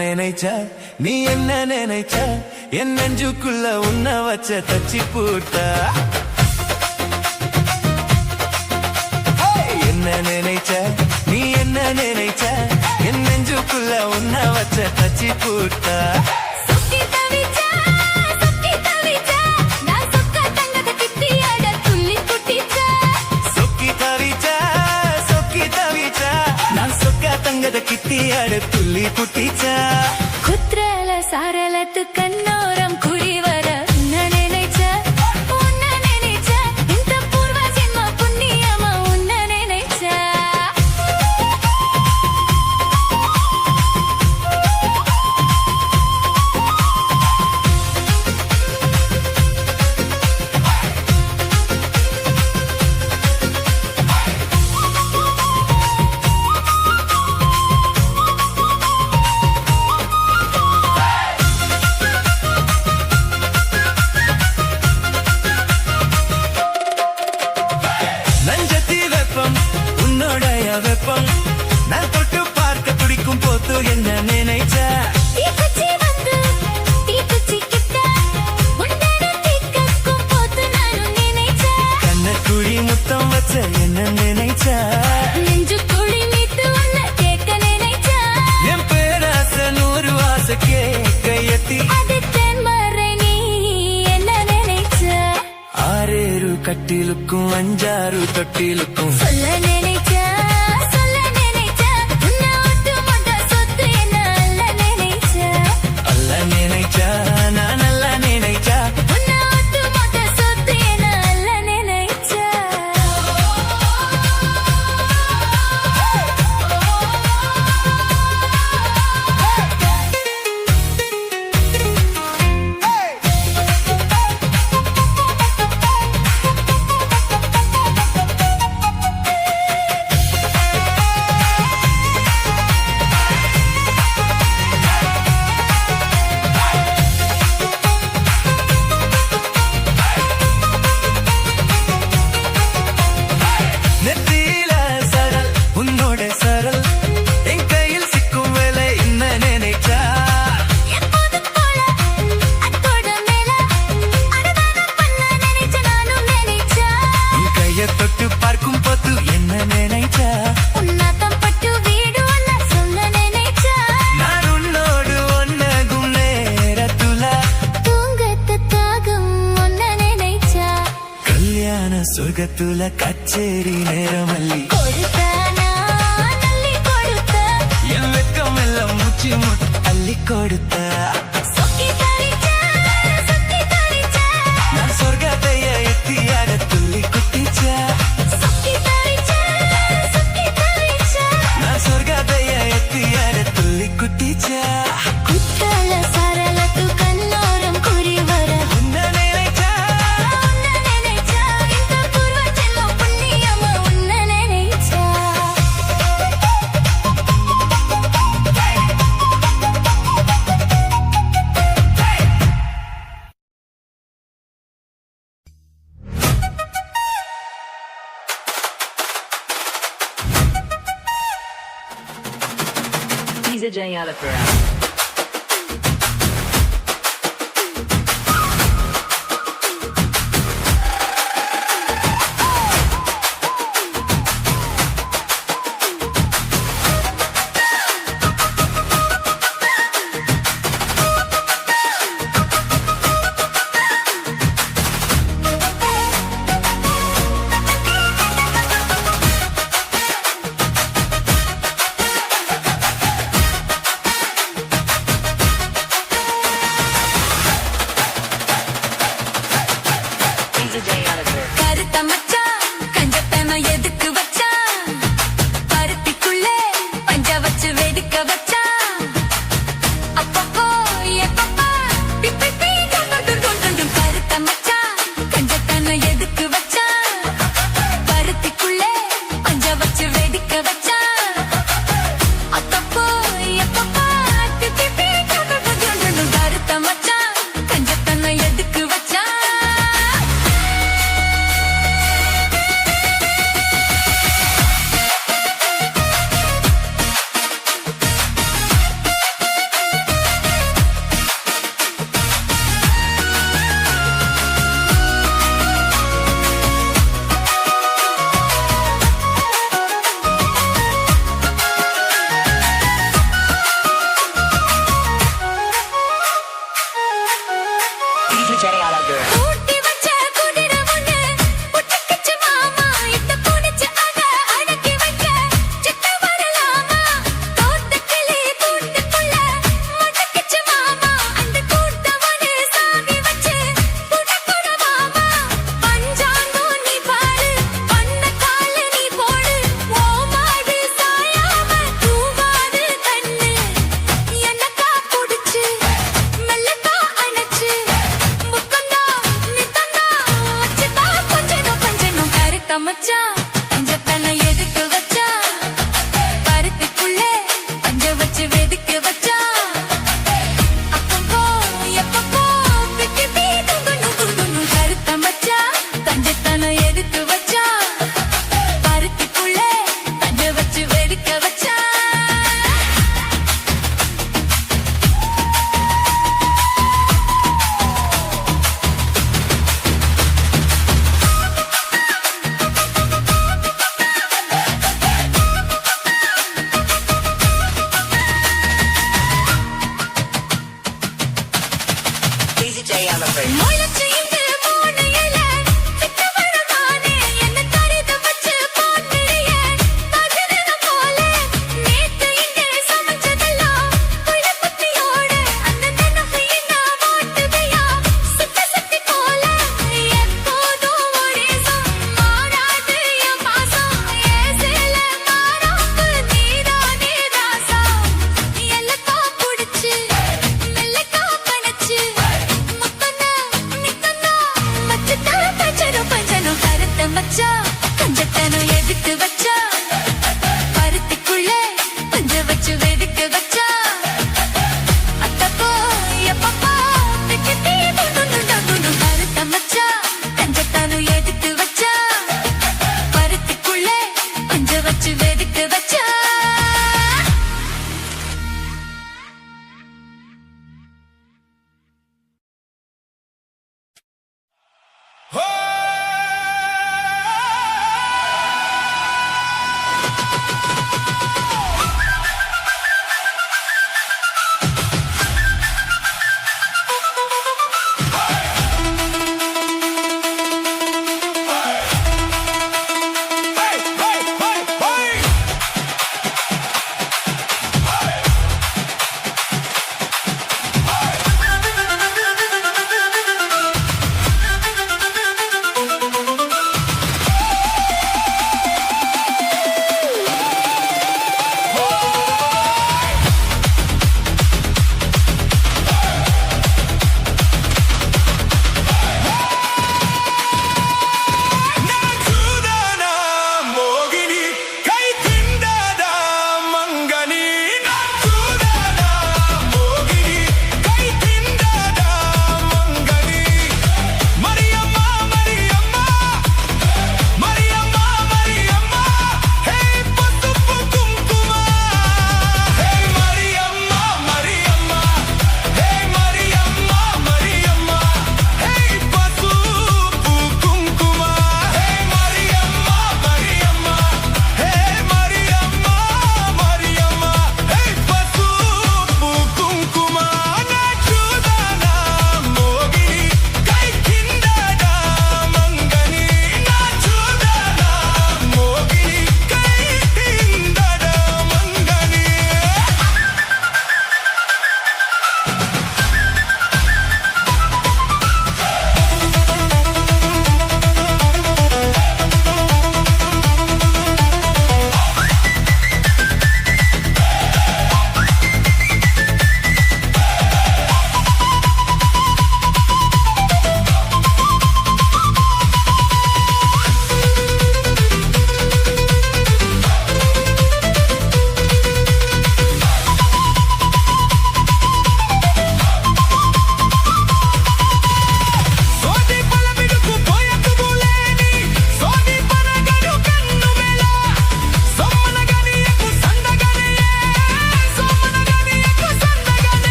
நினைச்ச நீ என்ன நினைச்ச என் நெஞ்சுக்குள்ள உன்ன வச்ச தச்சி பூட்டா என்ன நினைச்ச நீ என்ன நினைச்ச என் நெஞ்சுக்குள்ள உன்ன வச்ச தச்சி பூட்டா கிட்டியாட துள்ளி குட்டிச்சா குத்ரல சாரலத்து கண்ணோரம் குறி வர நினைச்ச உன்ன நினைச்ச இந்த பூர்வ ஜென்ம புண்ணியமா உன்ன நினைச்ச வெப்பம் நான் தொட்டு பார்க்க துடிக்கும் போது என்ன நினைச்ச கண்ணக்குழி முத்தம் வச்ச என்ன நினைச்ச நெஞ்சுக்குழி மீட்டு உன்ன கேட்க நினைச்ச என் பேராச 100 ஆசை கேட்க எத்தி அது தென்மறை நீ என்ன நினைச்ச 6 கட்டிலுக்கும் 5 தொட்டிலுக்கும் சொல்ல நினைச்ச தொட்டு பார்க்கும் போது என்ன நினைச்ச உன்னாத்தம் பட்டு வீடு ஒன்ன சொல்ல நினைச்ச நான் உன்னோடு ஒன்னகும் நேரத்துல தூங்கத்துக்காகும் ஒன்ன நினைச்ச கல்யாண சொர்க்கத்துல கச்சேரி நேரமல்லி கொடுத்தானா நல்லி கொடுத்த என் வெக்கம் எல்லாம் மூச்சு முட்டு அள்ளி கொடுத்த நான் சொர்க்கத்தைய எத்தியாட துள்ளி குட்டிச்ச நான் சொர்க்கத்தைய எத்தியாட துள்ளி குட்டிச்ச குத்தல சரலத்து கண்ணோரம் குறி வர உன்ன நினைச்ச இந்த பூர்வ ஜென்ம புண்ணியமா உன்ன நினைச்ச DJ Alapura. முளைச்சு இங்கு மூணு இலை, சித்தவரமானே என்னை தரிது வச்சு போட்டுறியே. பகிரணும் போல நேத்து இங்கே சமைச்சதெல்லாம் புள்ள குட்டியோட அந்த நினைவு என்ன ஓட்டுதையா? சுத்தி போல எப்போதும் ஒரே மாறாது என் பாசம். ஏசில மாறாப்பு நீதானே ராசா. எல்லக்கா புடிச்சு மெல்லக்கா படைச்சு முத்தன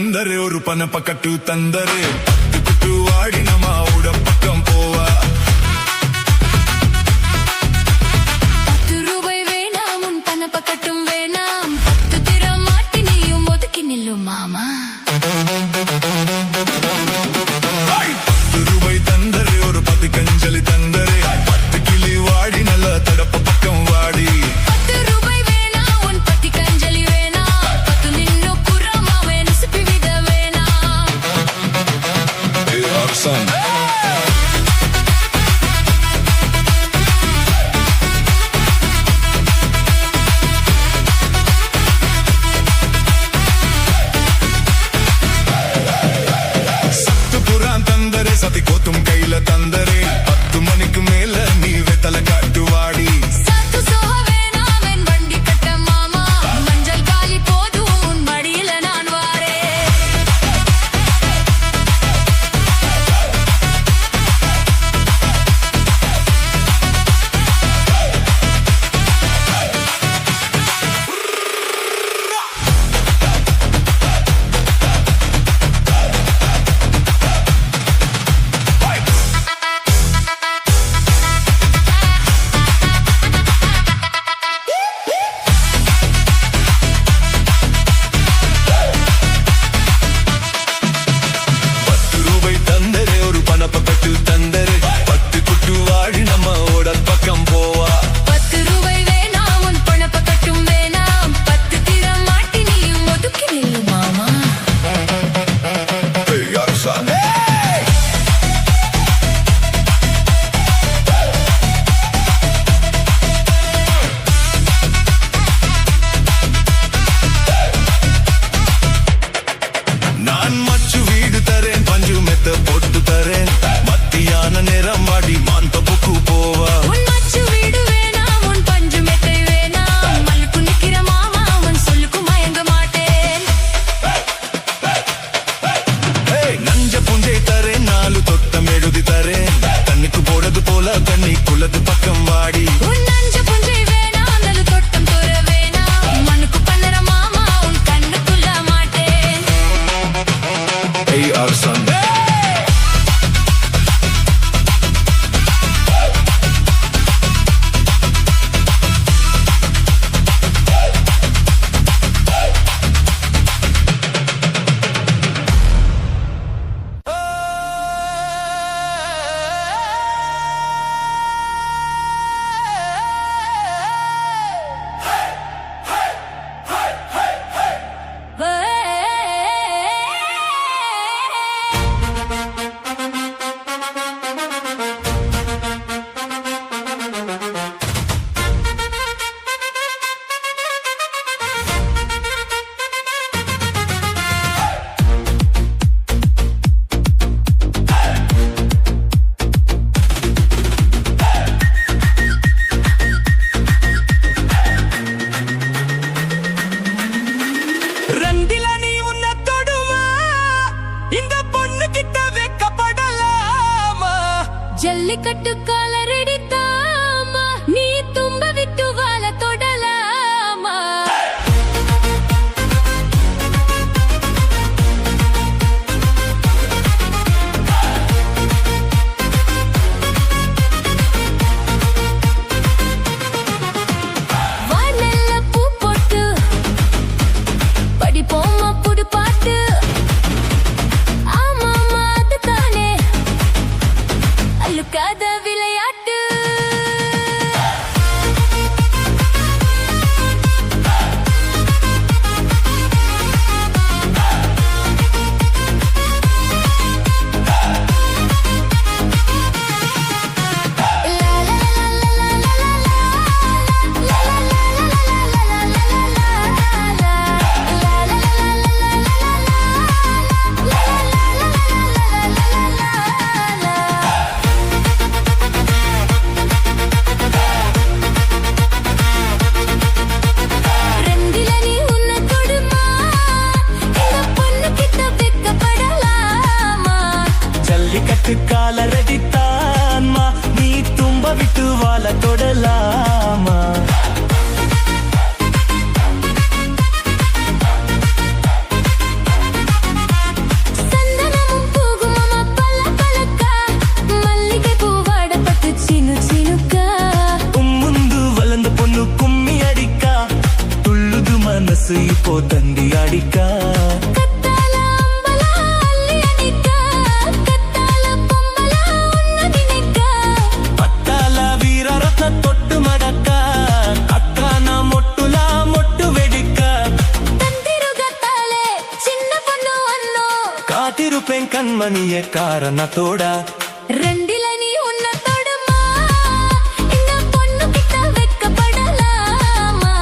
தந்தரு ஒரு பணப்பக்கட்டு தந்தரு பட்டு வாடி நம்ம உட பக்கம் போவா ரூபாய் வேணாம் உன் பணப்பக்கட்டும் வேணாம் 10 திரம் மாட்டி நீயும் ஒதுக்கி நில்லும் மாமா ரூபாய் தந்தரு ஒரு 10 கஞ்சலி தந்தரு 10 கிளி வாடி நல்ல தடப்ப பக்கம் வாடி 10 ரூபாய் வேணாம் உன் 10 கஞ்சலி வேணாம் 10 நின்னு புறமாவே நிசுப்பி விட வேணாம் son சதி கோத்தும் கையில தந்தரே 10 மணிக்கு மேல நீ வெத்தல காட்டு வாடி சாத்து சோக வேணாம் என் வண்டி கட்ட மாமா மஞ்சள் காலி போதும் உன் மடியில நான் வாரேன் பணப்பக்கட்டு தந்தரு 10 குட்டு வாடி நம்ம ஓட பக்கம் போவா 10 ரூபாய் வேணாம் உன் பணப்பக்கட்டும் வேணாம் 10 திரம் மாட்டி நீயும் ஒதுக்கி நில்லும் மாமா யார் சார் நான் மச்சு வீடு தரேன் பஞ்சு மெத்த போட்டு தரேன் மத்தியான நேரம் வாடி மாந்த புக்கு போவா உன் மச்சு வீடு வேணாம் உன் பஞ்சு மெத்தை வேணாம் மல்லுக்கு நிக்கிற மாமா உன் சொல்லுக்கு மயங்க மாட்டேன் நஞ்ச புஞ்சை தரேன் 4 தொட்டம் எழுதி தரேன் கண்ணுக்கு போடுறது போல கண்ணிக்குள்ளது பக்கம் வாடி உன் நஞ்ச புஞ்சை வேணாம் நல்ல தொட்டம் தோற வேணாம் மண்ணுக்கு பண்ணற மாமா உன் கண்ணுக்குள்ள மாட்டேன் யார் son ரெண்டில நீ உன்னை தொடுமா இந்த பொண்ணு கிட்ட வைக்கப்படலாமா ஜல்லிக்கட்டு காலரடி தாமா நீ தும்ப விட்டு வாழ தொடலாமா வானல்ல பூ போட்டு படிப்போமா புது பாட்டு ஆமாமா அதுதானே அழுக்காத விளையாட்டு ரெண்டில நீ உன்னை தொடுமா இந்த பொண்ணு கிட்ட வைக்கப்படலாமா ஜல்லிக்கட்டு காலரடித்தான்மா நீ தும்ப விட்டு வாழ தொடலாமா கண்மணிய காரணத்தோட ரெண்டில நீ உன்னை தொடுமா இந்த பொண்ணு கிட்ட வெக்கப்படலாமா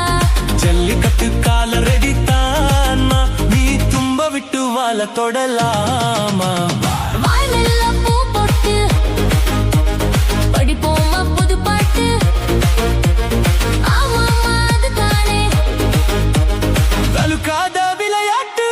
ஜல்லிக்கட்டு கால ரெடி தானா நீ தும்ப விட்டு வாழ தொடலாமா வாய்மெல்ல பூ போட்டு படிப்போமா புது பாட்டு ஆமாமா அதுதானே தலுக்காத விளையாட்டு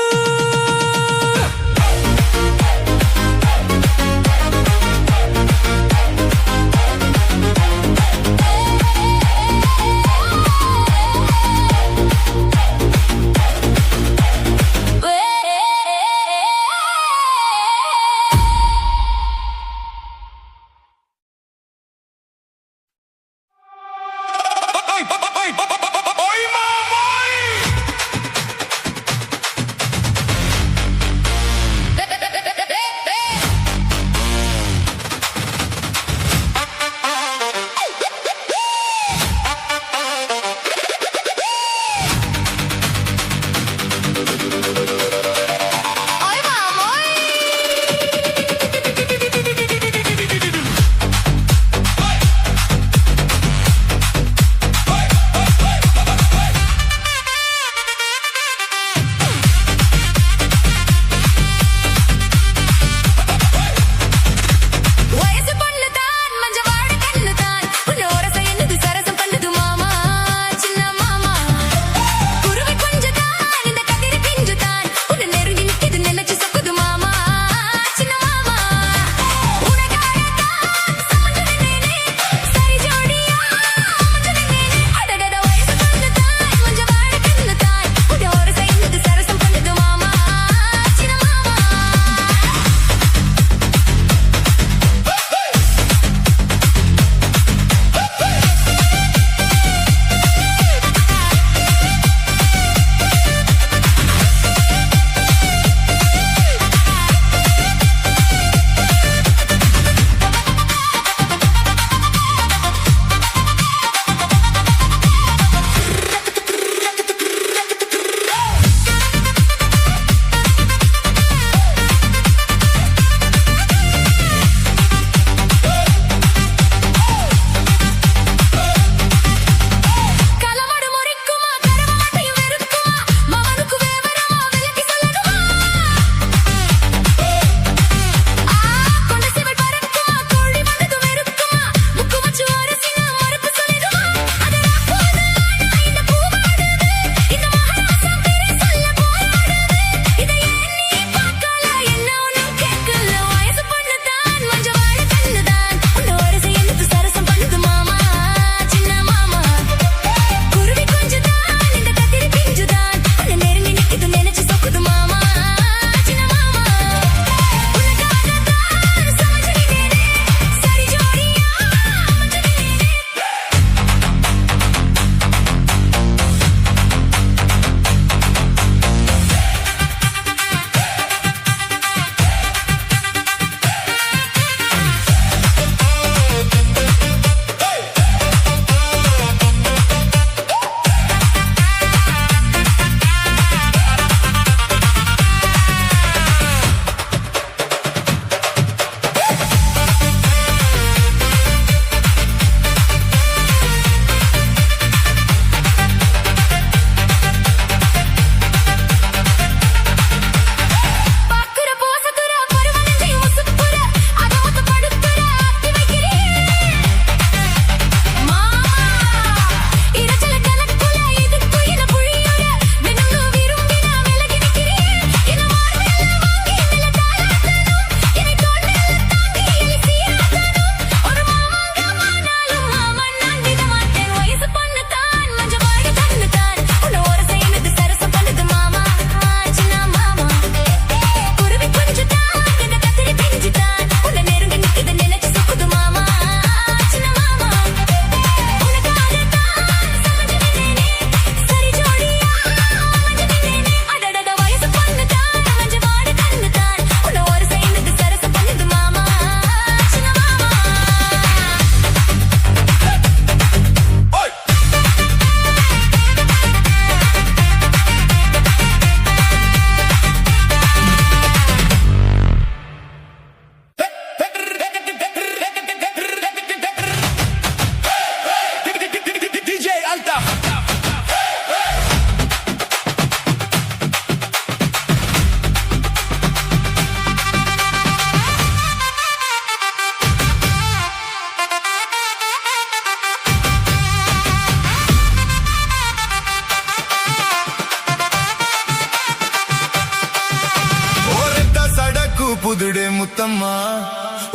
கூப்புதுடே முத்தம்மா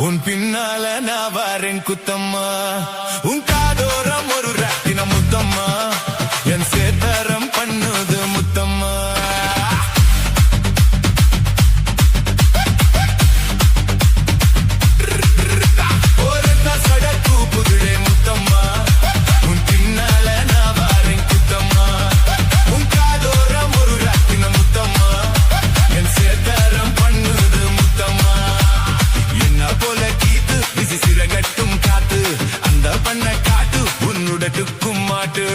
உன் பின்னால நான் வாரேன் குத்தம்மா உன் காதோரம் ஒரு ராட்டின முத்தம்மா என் சேதாரம் பண்ணுது முத்தம்மா மாட்டு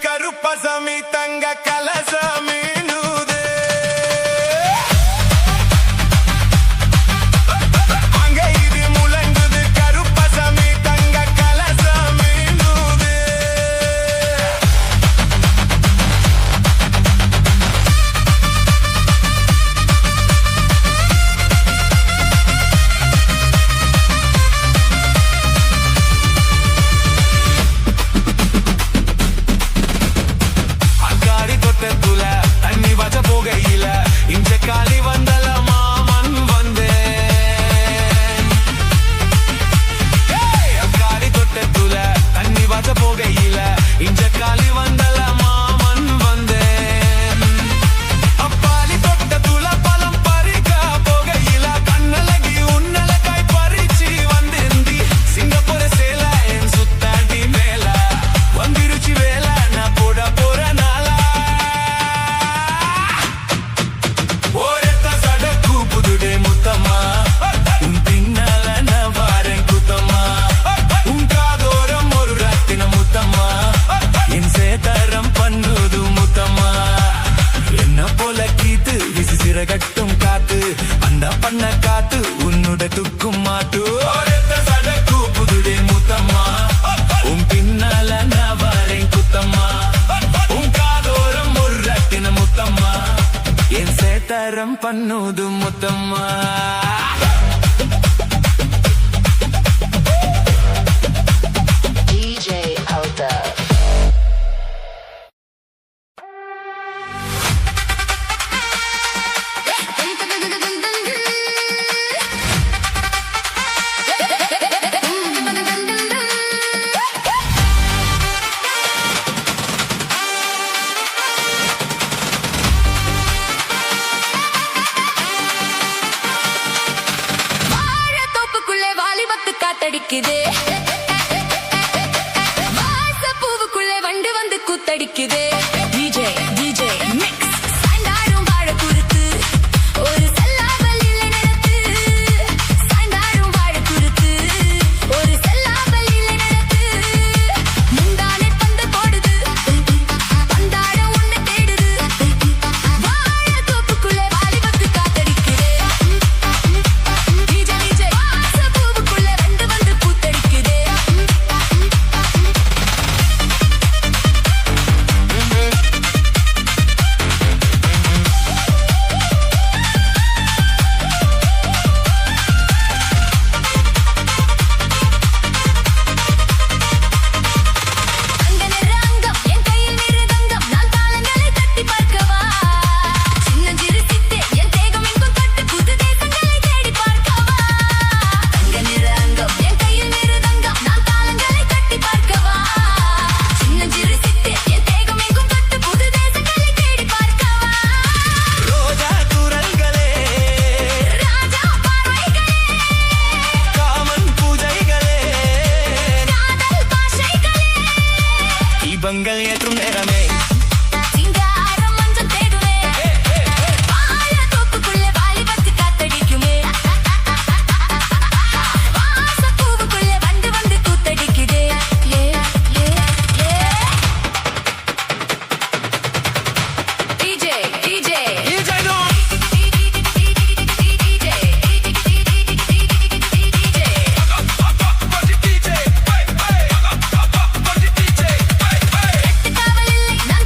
கருப்பசாமி தங்க கலசாமி நூது அங்க இது முழங்குது கருப்பசாமி தங்க கலசாமி நூது தண்ணி வச்ச போகையில இஞ்ச காலி வந்தல மாமன் வந்தேன் அக்காரி தொட்டத்துல தண்ணி வச்ச போகையில இஞ்ச காலி வந்தல மாமன் வந்தேன் அப்பாலி தொட்டத்துல பழம் பறிக்க போகையில கண்ணலகி உன்னலக்காய் பறிச்சு வந்தேந்தி சிங்கப்பூர சேல என் சுத்தாண்டி மேல வந்திருச்சு வேலை நான் போட போற நாளா கட்டும் காத்து அந்த பண்ண காத்து உன்னுட துக்கும் மாட்டு கூப்புதுடே முத்தம்மா உன் பின்னால நான் வரேன் குத்தம்மா உன் காதோரம் ஒரு ரட்டின முத்தம்மா என் சேதாரம் பண்ணுது முத்தம்மா DJ Alta. காத்தடிக்குதே வாசப்பூவுக்குள்ளே வண்டு வந்து கூத்தடிக்குதே DJ DJ mix சாய்ந்தாடும் வாழ குறுத்து ஒரு செல்லாவல் இல்லை நிலத்து சாய்ந்தாடும் வாழ குறுத்து ஒரு செல்லாவல் இல்லை நிலத்து முந்தானே பந்த தீபங்கள் ஏற்றும் நேரமே சிங்காரம் மஞ்சள் தேடுவே வாழைத்தோப்புக்குள்ளே வாலிபத்து காத்தடிக்குமே வாசப்பூவுக்குள்ளே வந்து வந்து கூத்தடிக்குதே லே லே லே DJ DJ காவலில்லை நான்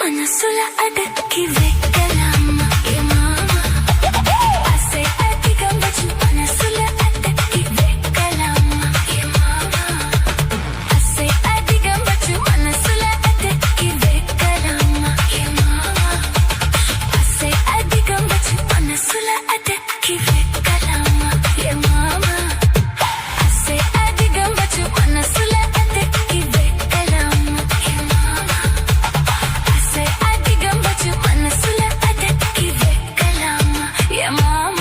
మనసుల అడక్కి వెక్కలమ్మ ఏ మామ ఆసే అధికం వచ్చు మనసుల అడక్కి వెక్కలమ్మ ఏ మామ ఆసే అధికం వచ్చు మనసుల అడక్కి వెక్కలమ్మ ఏ మామ ఆసే అధికం వచ్చు మనసుల అడక్కి వెక్కలమ్మ ఏ మామ ఆసే అధికం వచ్చు మనసుల అడక్కి వెక్కలమ్మ ఏ మామ ఆసే అధికం వచ్చు మనసుల అడక్కి వెక్కలమ్మ ఏ మామ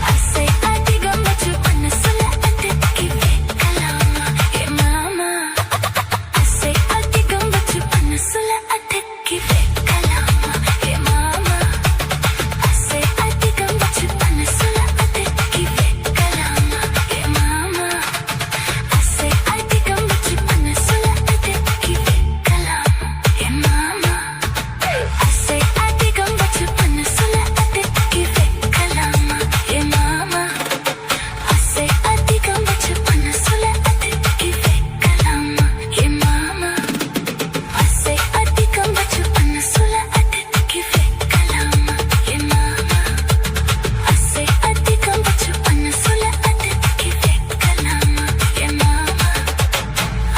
ఆసే అధికం వచ్చు మనసుల అడక్కి వెక్కలమ్మ ఏ మామ ఆసే అధికం వచ్చు మనసుల అడక్కి వెక్కలమ్మ ఏ మామ ఆసే అధికం వచ్చు మనసుల అడక్కి వెక్కలమ్మ ఏ మామ ఆసే అధికం వచ్చు మనసుల అడక్కి వెక్కలమ్మ ఏ మామ ఆసే అధికం వచ్చు మనసుల అడక్కి వెక్కలమ్మ ఏ మామ ఆసే అధికం వచ్చు మనసుల అడక్కి వెక్కలమ్మ ఏ మామ ఆసే అధికం వచ్చు మనసుల అడక్కి వెక్కలమ్మ ఏ మామ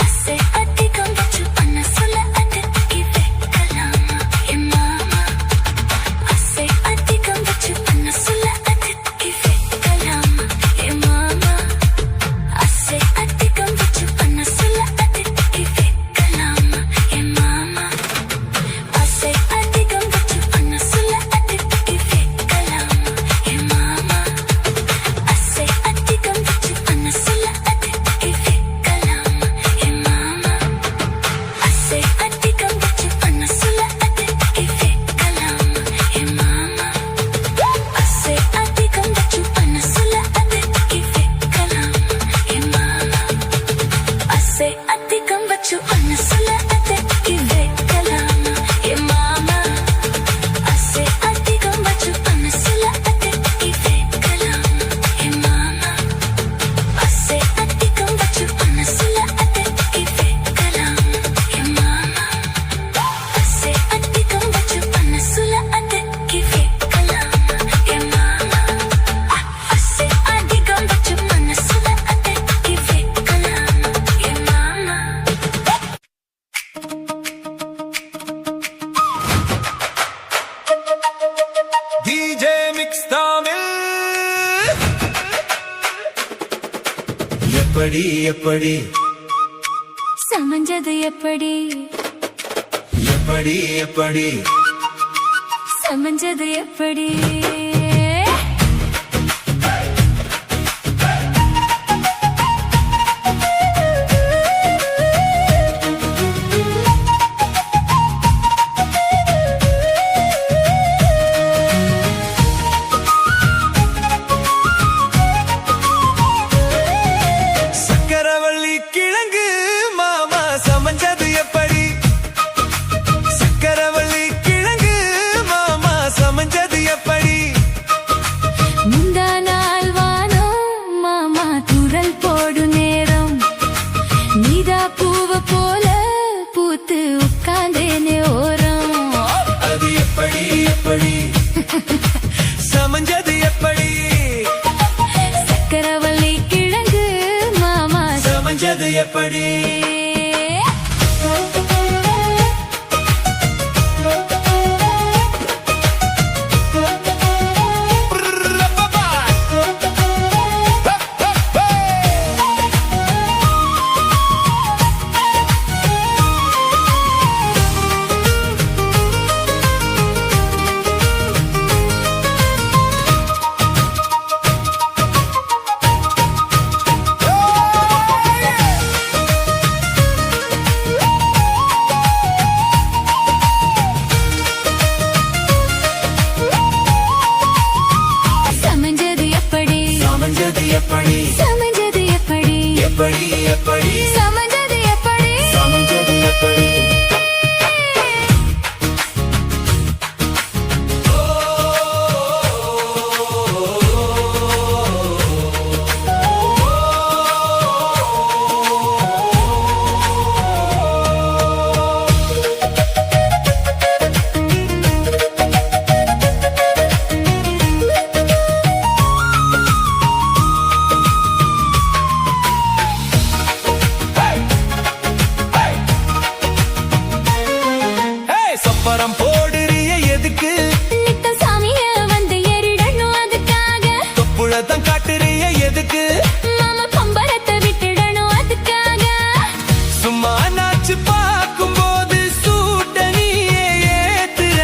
ఆసే అధికం వచ్చు మనసుల అడక్కి వెక్కలమ్మ ఏ మామ ఆసే అధికం వచ్చు మనసుల అడక్కి వెక్కలమ్మ ఏ మామ ఆసే అధికం వచ్చు మనసుల అడక్కి వెక్కలమ్మ ఏ మామ ఆసే అధికం వచ్చు మనసుల అడక్కి వెక్కలమ్మ ఏ మామ ఆసే అధికం వచ్చు మనసుల అడక్కి వెక్కలమ్మ ఏ మామ ఆసే అధికం వచ్చు మనసుల అడక్కి వెక్కలమ్మ ఏ మామ ఆసే అధికం వచ్చు మనసుల అడక్కి వెక్కలమ్మ ఏ మామ ఆసే అధికం వచ్చు మనసుల అడక్కి వెక్కలమ్మ ఏ మామ ఆసే అధికం వచ్చు మనసుల అడక్కి వెక్కలమ్మ ఏ మామ ఆసే అధికం వచ్చు మనసుల అడక్కి వెక్కలమ్మ ఏ మామ ఆసే అధికం వచ్చు మనసుల అడక్కి వెక్కలమ్మ ఏ మామ ఆసే అధికం వచ్చు మనసుల అడక్కి వెక్కలమ్మ ఏ మామ ఆసే అధికం వచ్చు మనసుల అడక్కి వెక్కలమ్మ ఏ మామ DJ Mix Tamil எப்படி எப்படி சமஞ்சது எப்படி எப்படி எப்படி சமஞ்சது எப்படி சக்கரவள்ளி கிழங்கு மாமா சமஞ்சது எப்படி சக்கரவள்ளி கிழங்கு மாமா சமஞ்சது எப்படி முந்தா நாள் வானம் மாமா துரல் போடு நேரம் நீதா பூவ போல பூத்து உட்கார்ந்தேனே ஓரம் அது எப்படி எப்படி சமஞ்சது எப்படி சக்கரவள்ளி கிழங்கு மாமா சமஞ்சது எப்படி சமஞ்சது எப்படி சமஞ்சது எப்படி சமஞ்சது எப்படி எப்படி எப்படி சமஞ்சது எப்படி சமஞ்சது எப்படி வரம் போடுறிய எதுக்கு நித்தம் சாமிய வந்து ஏறிடணும் அதுக்காக தொப்புழத்தம் காட்டுறிய எதுக்கு மாமா பம்பரத்தை விட்டுடணும் அதுக்காக சும்மா நாச்சு பார்க்கும்போது சூட்ட நீயே ஏத்துற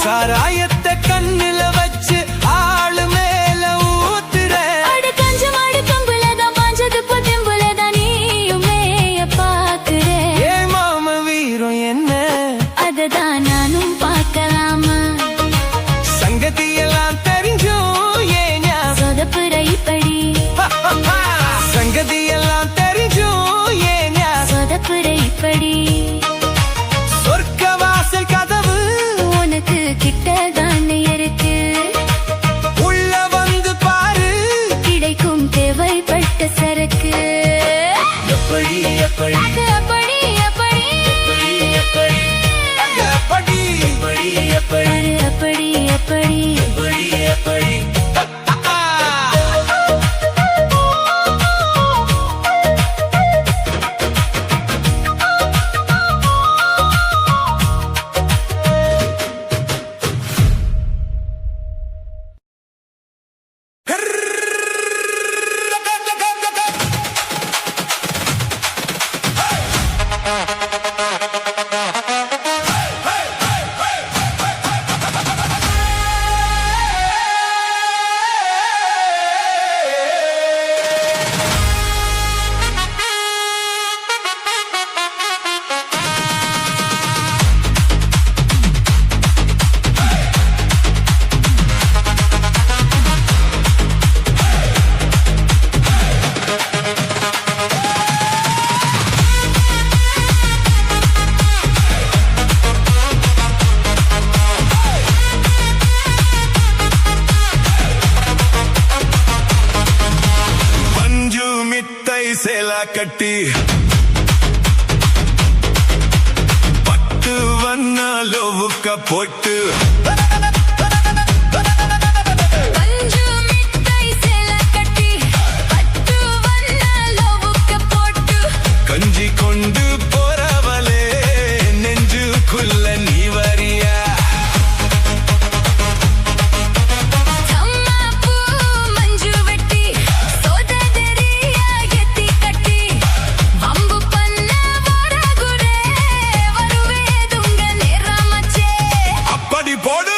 சாராயத்தை கண்ணுல வச்சு ஆளு மேல ஊத்துற அடு கஞ்ச மாடு கம்புலதான் பாஞ்சது பொதம்புலதான் நீயும் மேய பாக்குற ஏ மாம வீரம் என்ன அதுதான் நானும் பார்க்கலாமா சங்கதியெல்லாம் தெரிஞ்சும் ஏன் சொதப்புற இப்படி சங்கதியெல்லாம் தெரிஞ்சும் ஏன் சொதப்புற இப்படி சொர்க்க வாசல் கதவு உனக்கு கிட்டதான் இருக்கு உள்ள வந்து பாரு கிடைக்கும் தேவைப்பட்ட சரக்கு எப்படி எப்படி அது அப்படி அப்படி எப்படி எப்படி எப்படி அது அப்படி அப்படி எப்படி எப்படி பஞ்சு மித்தை சேலா கட்டி பட்டு வண்ண லோவுக்க போட்டு பஞ்சு மிட்டாய் சேல கட்டி பட்டு வண்ண லோவுக்க போட்டு கஞ்சி கொண்டு போறவளே நெஞ்சுக்குள்ள நீ வரியா அம்மா பூ மஞ்சு வெட்டி சோதரியா எத்தி கட்டி வம்பு பண்ண வரகுரே வருவேதுங்க நேரமச்சே அப்படி போடு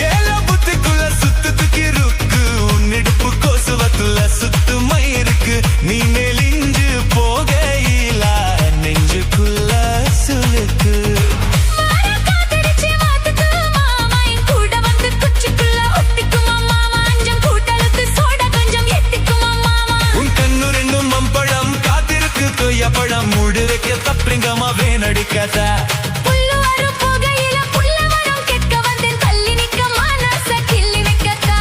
ஏல புத்திக்குள்ள சுத்துக்கு இருக்கு உன்னிடுப்பு கோசுவத்துல சுத்துமை இருக்கு நீ நெலிஞ்சு போகையில நெஞ்சுக்குள்ள சுலுக்கு காதரிச்சி வாத்துக்கு மாமா என் கூட வந்து குச்சிக்குள்ள ஒட்டிக்குமா மாமா அஞ்சம் கூட்டலுக்கு சோடா கொஞ்சம் எத்திக்குமா மாமா உன் கண்ணு ரெண்டும் மம்பழம் காத்திருக்கு கொய்யப்பழம் மூடு வைக்க தப்பிங்கம்மா வேணடிக்காத புல்லு வரும் புகையில புல்ல வரும் கேட்க வந்தேன் தள்ளி நிக்க மனச கிள்ளி வைக்கத்தா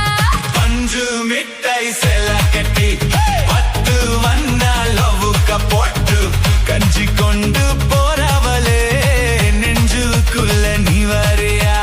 பஞ்சு மிட்டாய் சேல கட்டி பத்து வண்ண லவ்வுக்க போட்டு கஞ்சி கொண்டு போறவளே நெஞ்சுக்குள்ள நீ வரியா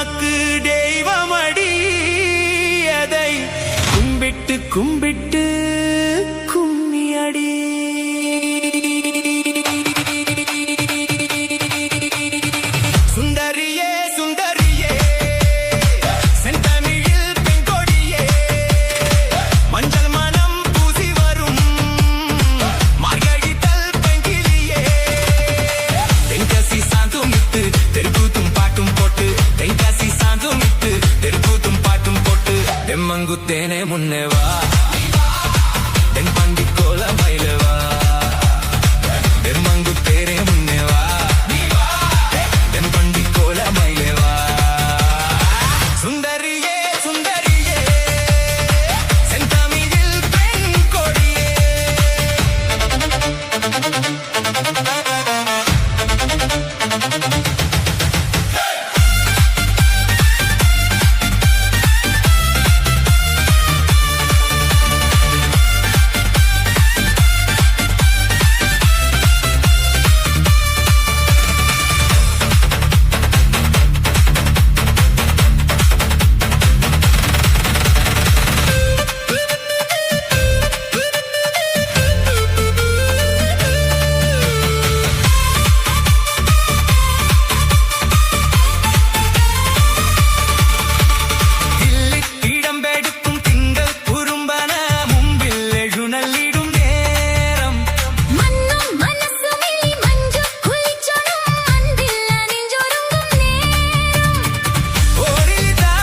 நமக்கு தெய்வமடி அதை கும்பிட்டு கும்பிட்டு கும்மியடி சுந்தரியே சுந்தரியே செந்தமிழில் பெண்கொடியே மஞ்சள் மனம் பூசி வரும் மார்கழித்தல் பெண்கிளியே தென்காசி சாந்தும் விட்டு தெருக்கூத்தும் பாட்டும் போட்டு தென்காசி சாந்தும் விட்டு தெருக்கூத்தும் பாட்டும் போட்டு தெம்மங்குத்தேனே முன்னே வா தென் பண்டி கோல மயிலவா தெம்மங்குத்தேனே முன்னே வா தென் பண்டி கோல மயிலவா சுந்தரியே சுந்தரியே செந்தமிழில் பெண் கொடியே இடம்பெடுக்கும் திங்கள் குறும்பன மும்பில் எழுநல்லிடும் நேரம் மண்ணும் மனசுமில்லி மஞ்சு குளிச்சொடும் அன்பில் அணிஞ்சொருங்கும் நேரம் ஓரிதா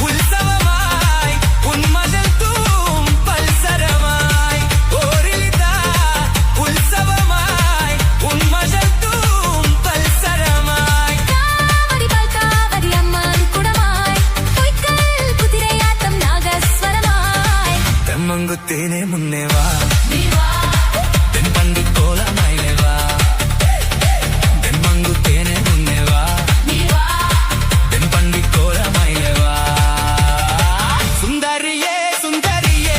உற்சவமாய் உன்மதல் தூம் பல்சரமாய் ஓரிதா உற்சவமாய் உன்மதல் தூம் பல்சரமாய் காவடி பால் காவடி அம்மன் குடமாய் பொய்க்கல் குதிரையாட்டம் நாகஸ்வரமாய் தெம்மங்குத்தேனே முன்னே வா நீ வா தென் பண்டி கோல மயிலே வா தெம்மங்குத்தேனே முன்னே வா நீ வா தென் பண்டி கோல மயிலே வா சுந்தரியே சுந்தரியே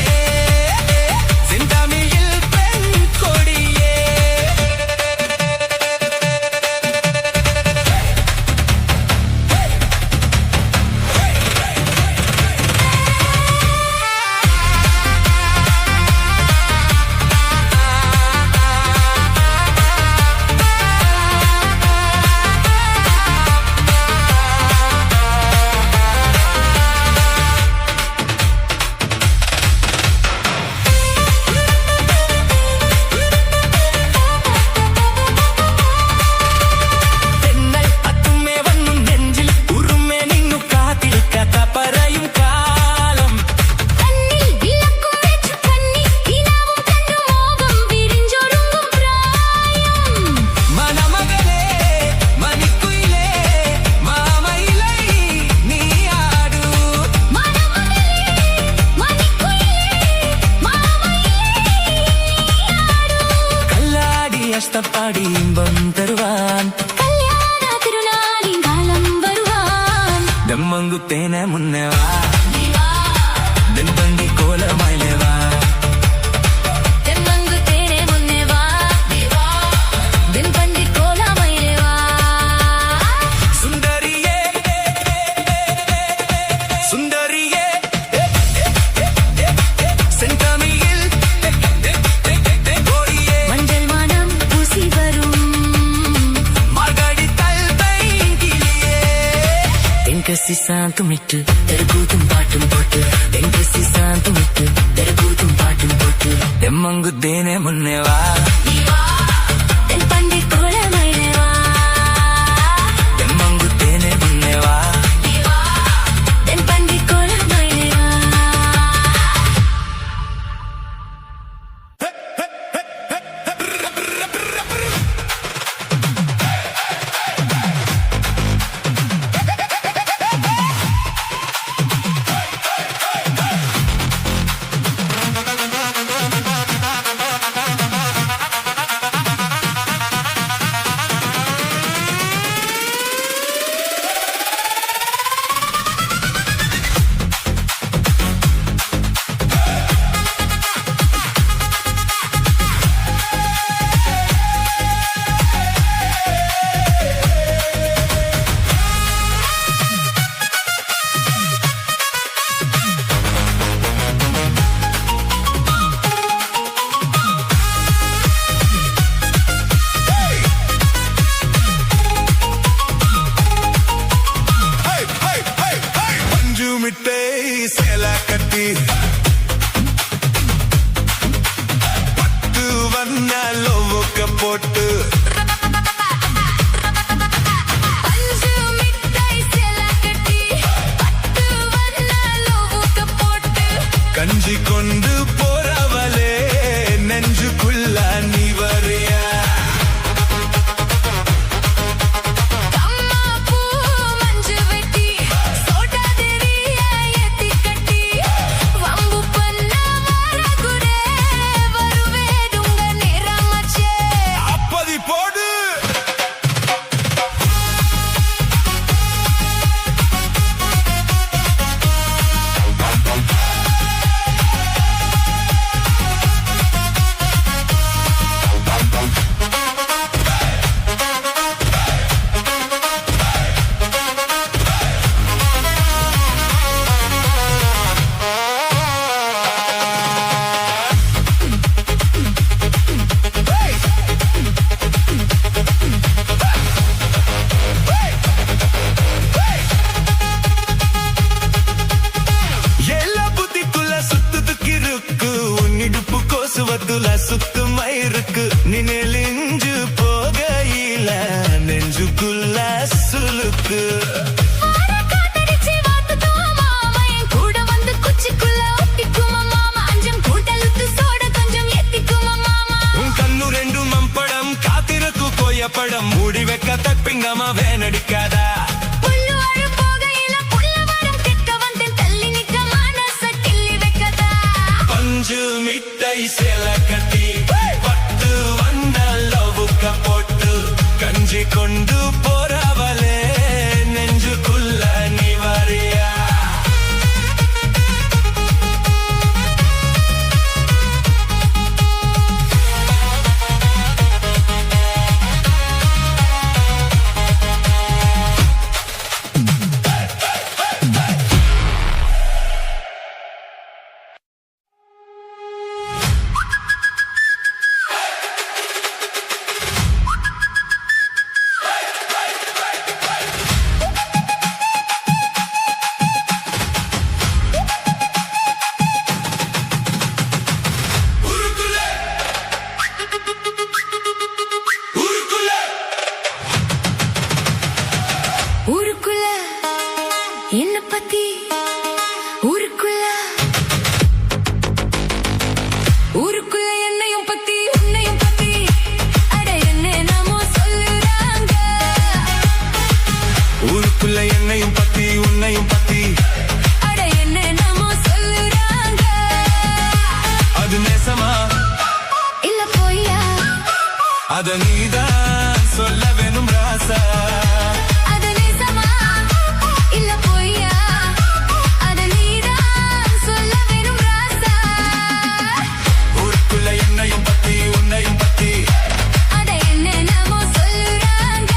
செந்தமிழில் பெண் கொடியே തെന്നൽ അത്തുമ്മേ വന്നും നെഞ്ചിൽ ഉറുമേ നിന്നു കാത്തിരിക്കാത്ത പറയും കാലം കണ്ണിൽ വിളക്കും വെച്ചു കണ്ണി കിനാവും കണ്ടു മോഹം വിരിഞ്ചൊരുങ്ങും പ്രായം മനമകളെ മണിക്കുയിലേ മാമയിലൈ നീയാടൂ മണമകളേ മണിക്കുയിലേ മാമയിലേ കല്ലാടി അഷ്ടപ്പാടി ഇമ്പം തരുവാൻ കല്യാണ തിരുനാളിൻ കാലം വരുവാൻ ദമ്മങ്കുത്തേനെ മുന്നേ വാ നീ വാ ദൻപണ്ടി കോലമയിലേ വാ തെമ്മങ്കുത്തേനെ മുന്നേ വാ നീ വാ ദിൻപണ്ടി കോലമയിലേ വാ സുന്ദരിയേ സുന്ദരിയേ செந்தமிழில் கொடியே மஞ்சள் மனம் பூசி வரும் மார்கழித்தல் பெண்கிளியே தென்காசி சாந்துமிட்டு தெருக்கூத்தும் பாட்டும் போட்டு தென்காசி சாந்துமிட்டு தெருக்கூத்தும் பாட்டும் போட்டு தெம்மங்குத்தேனே முன்னே வா தென்பண்டி கோலமயிலே வா தெம்மங்குத்தேனே முன்னே வா தென்பண்டி கோலமயிலே வா போட்டு பஞ்சு மிட்டாய் சேல கட்டி பட்டு வண்ண லோவுக்கு போட்டு கஞ்சி கொண்டு போறவளே நெஞ்சுக்குள்ள நீ வரியா கம்மா பூ மஞ்சு வெட்டி சோடா தெரிய ஏத்தி கட்டி வம்பு பண்ண வரகுரே வருவேடுங்க நேரமாச்சே அப்பதி போடு எல்லா புத்திக்குள்ள சுத்துதுக்கு இருக்கு உன்னிடுப்பு கோசுவத்துல சுத்து மயிருக்கு நினைலிஞ்சு போகையில நெஞ்சுக்குள்ள சுலுக்கு காத்தடிச்சு வாத்துதும் மாமா என் கூட வந்து குச்சிக்குள்ள ஒட்டிக்குமா மாமா அஞ்சம் கூட்டலுக்கு சோட கொஞ்சம் ஏத்திக்குமா மாமா உன் கண்ணு ரெண்டும் மம்படம் காத்திருக்கு கோயப்படம் மூடி வைக்க தப்பிங்கம்மா வேனடிக்காதா புல்லு அழு போகையில புல்ல வரம் திக்க வந்து தள்ளி நிக்க மனச கிள்ளி வைக்கதா பஞ்சு மிட்டாய் சேல கட்டி பட்டு வண்ண லவுக்க போட்டு கஞ்சி கொண்டு போறவளே நெஞ்சுக்குள்ள நீ வரியா ஊருக்குள்ள என்ன பத்தி ஊருக்குள்ள என்னையும் பத்தி உன்னையும் பத்தி அட என்ன நாமோ சொல்லுறாங்க ஊருக்குள்ள என்னையும் பத்தி உன்னையும் பத்தி அட என்ன நாமோ சொல்லுறாங்க அது நேசமா இல்ல போய்யா அத நீதான் சொல்ல வேணும் ராசா அது நிஜமா இல்ல பொய்யா அத நீதான் சொல்ல வேணும் ராசா ஊருக்குள்ள என்னையும் பத்தி உன்னையும் பத்தி அட என்ன நாமோ சொல்லுறாங்க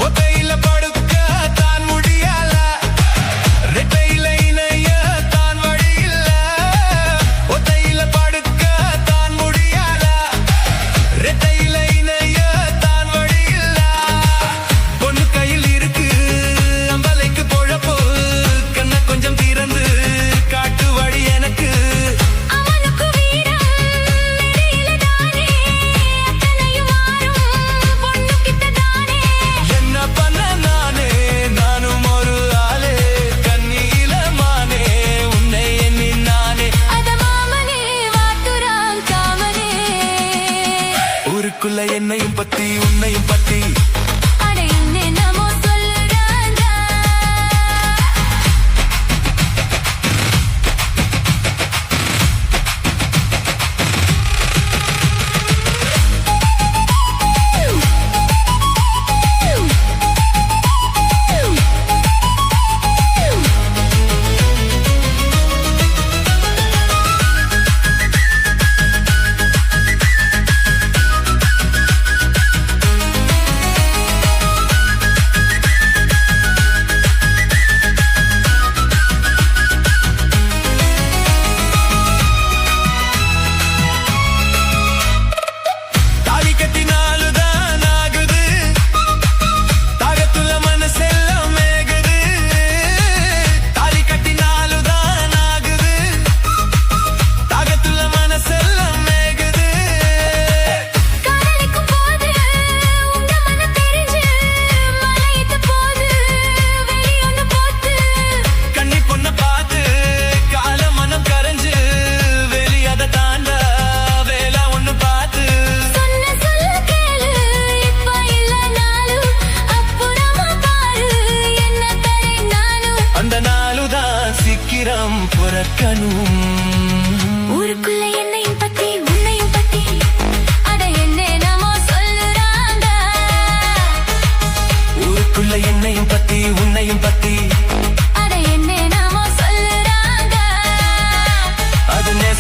ஒத்தையில படுக்க தான் முடியல ரெட்டையில இணைய தான் வழி இல்ல ஒத்தையில படுக்க தான் முடியல ரெட்டையில இணைய தான் வழி இல்ல பொண்ணு கையில் இருக்கு அம்பலைக்கு பொழப்போ கண்ண கொஞ்சம் திறந்து காட்டு வழி எனக்கு அவனுக்கு வீரம் நெடியில தானே அத்தனையும் மாறும் பொண்ணு கிட்ட தானே என்ன பண்ண நானும் ஒரு ஆளே கண்ணியில மானே உன்னை எண்ணி நானே அத மாமனே வாத்துறான் காமனே ஊருக்குள்ள என்னையும் பத்தி உன்னையும் பத்தி அட என்ன நாமோ சொல்லுறாங்க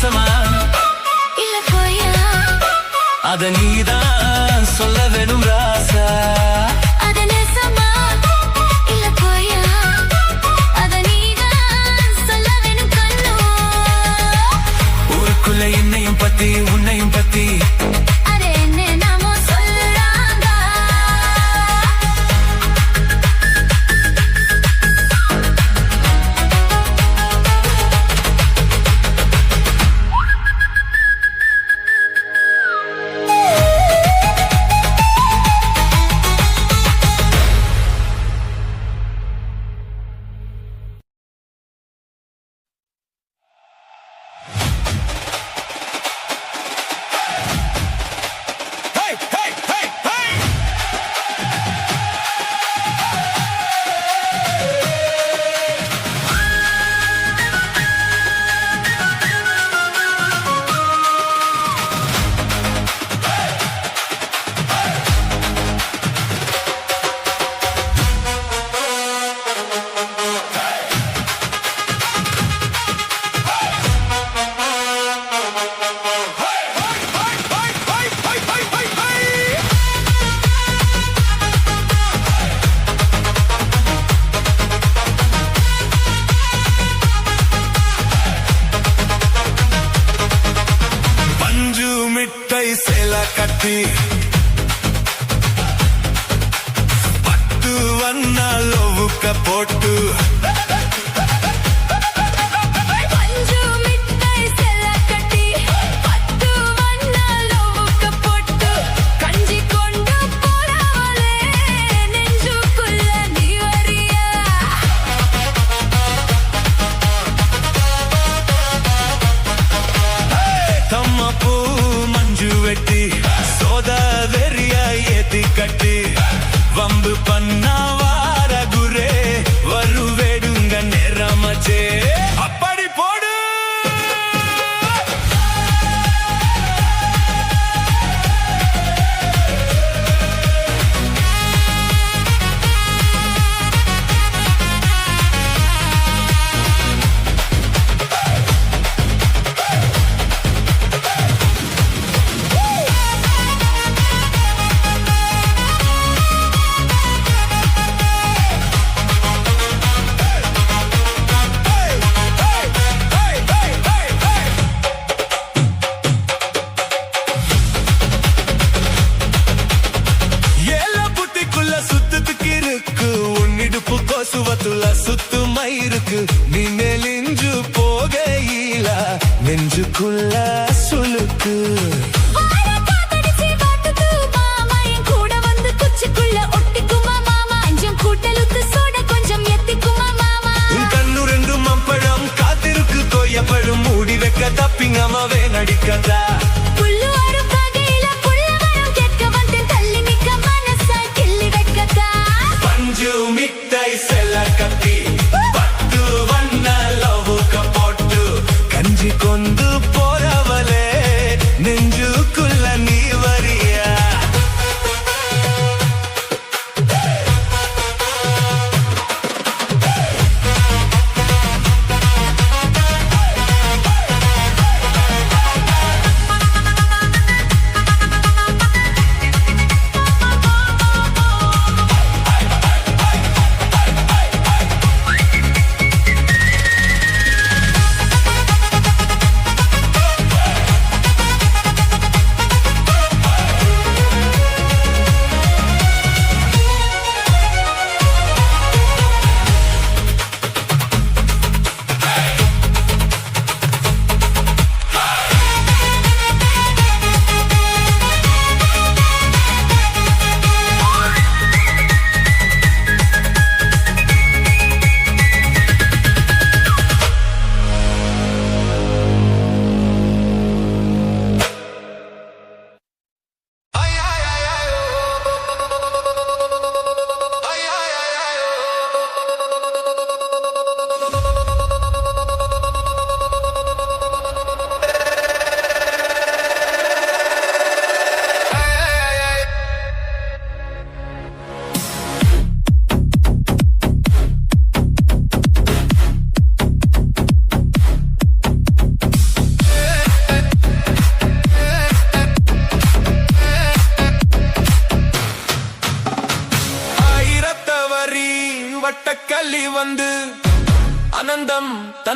நெசமா இல்ல போயா அத நீதான் சொல்ல வேணும் ராசா அது நெசமா இல்ல போயா அத நீதான் சொல்ல வேணும் கண்ணு ஊருக்குள்ள என்னையும் பத்தி உன்னையும் பத்தி அது என்ன நாமோ சொல்றாங்க Hey, hey, hey, hey! பஞ்சு மிட்டை சேல கட்டி பத்து வண்ண லோவுக்க போட்டு பஞ்சு மிட்டாய் செல்ல கட்டி பத்து வண்ண லோவுக்க போட்டு கஞ்சி கொண்டு போறவளே நெஞ்சுக்குள்ள நீ வரியா தம்மப்பூ மஞ்சு வெட்டி சோத வெறியா ஏத்தி கட்டி வம்பு பண்ணா வார குரே வருவேடுங்க நேரமச்சே அப்படி போடு ஏல புத்திக்குள்ள சுத்துக்கு இருக்கு உன்னிடுப்பு கோசுவத்துள்ள சுத்து மயிருக்கு நீ நெலிஞ்சு போகையில நெஞ்சுக்குள்ள சுளுக்கு ஆள காத்தடிச்சு வாத்துக்கு மாமா என் கூட வந்து குச்சிக்குள்ள ஒட்டிக்குமா மாமா அஞ்சம் கூட்டலுக்கு சோட கொஞ்சம் எத்திக்குமா மாமா உன் கண்ணு ரெண்டு மம்பழம் காத்திருக்கு கொய்யப்பழும் மூடி வைக்க தப்பிங்கமாவே நடிக்கதா புல்லு ஒரு பகையில புள்ள வரம் கேட்க வந்து தள்ளி நிக்க மனசா கிள்ளி வைக்கதா பஞ்சு மிட்டாய் செல்ல கத்தி பத்து வண்ண லவுக்க போட்டு கஞ்சி கொண்டு போறவளே நெஞ்சுக்குள்ள நீ வரியா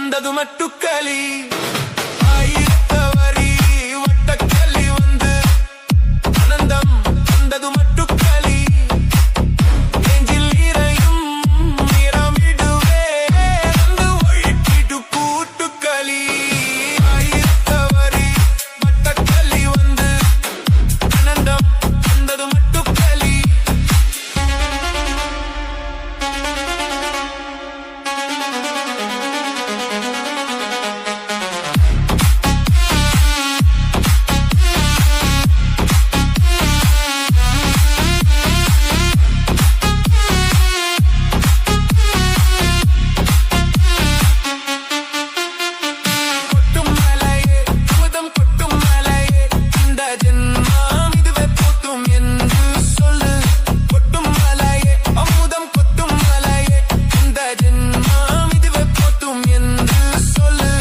தந்தது மட்டுக்களி ஆயிரத்தவரி வட்டக்களி வந்து ஆனந்தம் தந்தது மட்டுக்களி நெஞ்சில் இறையும் நிறமிடுவே வந்து ஒழித்திடு கூட்டுக்களி ஆயிரத்தவரி வட்டக்களி வந்து ஆனந்தம் தந்தது மட்டுக்களி கொட்டும் மலையே அமுதம் கொட்டும் மலையே இந்த ஜென்மம் இதுவே போதும் என்று சொல்லு கொட்டும் மலையே அமுதம் கொட்டும் மலையே இந்த ஜென்மம் இதுவே போதும் என்று சொல்லு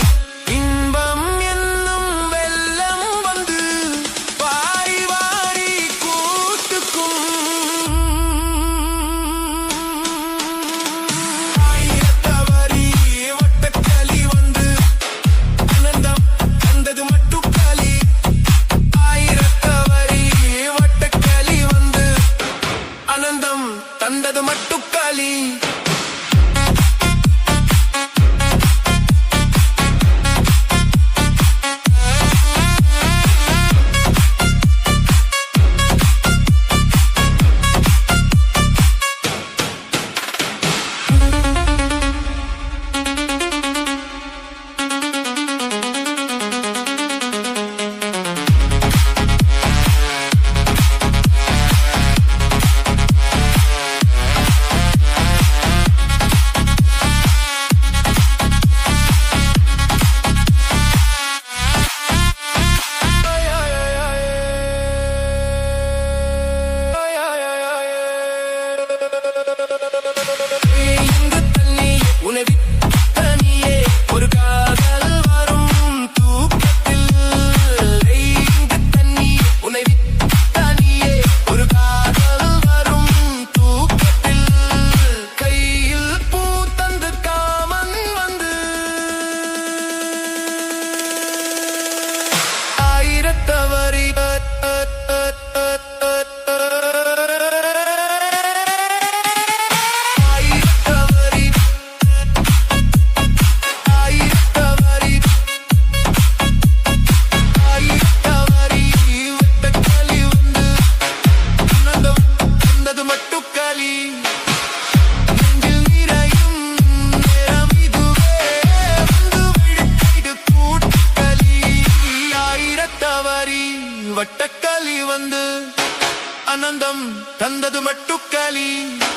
இன்பம் என்னும் வெள்ளம் வந்து பாரி வாரி கூட்டுக்கும் ஆயிரத்தவரி வட்டக்களி வந்து ஆனந்தம் தந்தது மட்டுக்களி ஆயிரத்தவரி வட்டக்களி வந்து ஆனந்தம் தந்தது மட்டுக்களி இங்கு தண்ணி உணவி தனியே ஒரு காதல் வரும் தூக்கத்தில் இங்கு தண்ணி உணவி தனியே ஒரு காதல் வரும் தூக்கத்தில் கையில் பூ தந்து காமன் வந்து ஆயிரத்தவரி ஆயிரத்தவரி ஆயிரத்தவரி ஆயிரத்தவரி வட்டக்களி வந்து ஆனந்தம் தந்தது மட்டுக்களி நெஞ்சில் நிறையும் நேரம் இதுவே வந்து விழித்திடு கூட்டுக்களி ஆயிரத்தவரி வட்டக்களி வந்து ஆனந்தம் தந்தது மட்டும்